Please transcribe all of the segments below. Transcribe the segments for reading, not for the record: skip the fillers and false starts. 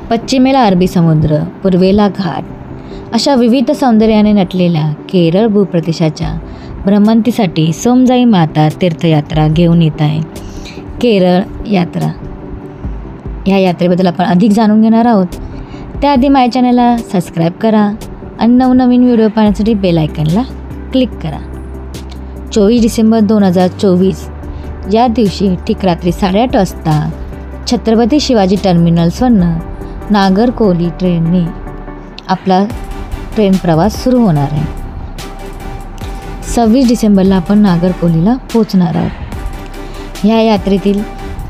पश्चिमेला अरबी समुद्र, पूर्वेला घाट अशा विविध सौंदर्याने नटलेल्या केरळ भूप्रदेशाच्या भ्रमंतीसाठी सोमजाई माता तीर्थयात्रा घेऊन येत आहे केरळ यात्रा. ह्या यात्रेबद्दल आपण अधिक जाणून घेणार आहोत. त्याआधी माझ्या चॅनलला सबस्क्राईब करा आणि नवनवीन व्हिडिओ पाहण्यासाठी बेल आयकनला क्लिक करा. 24 डिसेंबर 2024 या दिवशी ठीक रात्री 8:30 वाजता छत्रपती शिवाजी टर्मिनल्सवरनं नागरकोली ट्रेनने आपला ट्रेन प्रवास सुरू होणार आहे. 26 डिसेंबरला आपण नागरकोलीला पोहोचणार आहोत. ह्या यात्रेतील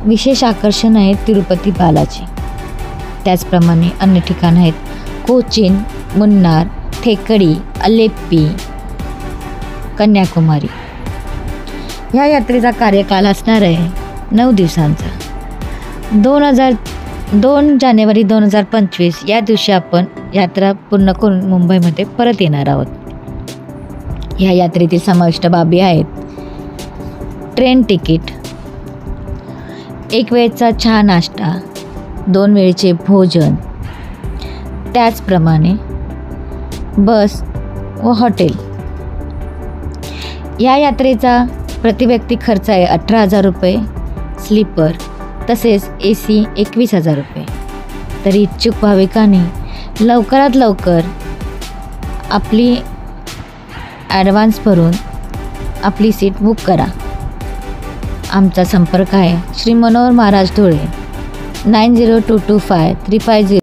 विशेष आकर्षण आहे तिरुपती बालाजी. त्याचप्रमाणे अन्य ठिकाण आहेत कोचीन, मुन्नार, थेकडी, अलेप्पी, कन्याकुमारी. ह्या यात्रेचा कार्यकाल असणार आहे 9 दिवसांचा. 2 जानेवारी 2025 या दिवशी आपण यात्रा पूर्ण करून मुंबईमध्ये परत येणार आहोत. ह्या यात्रेतील समाविष्ट बाबी आहेत ट्रेन तिकीट, एक वेळचा चहा नाश्ता, 2 वेळचे भोजन, त्याचप्रमाणे बस व हॉटेल. या यात्रेचा प्रतिव्यक्ती खर्च आहे 18,000 रुपये, स्लीपर तसेच AC 21,000 रुपये. तरी इच्छुक भाविकांनी लवकरात लवकर आपली ॲडव्हान्स भरून आपली सीट बुक करा. आमचा संपर्क आहे श्री मनोहर महाराज धुळे 90225350.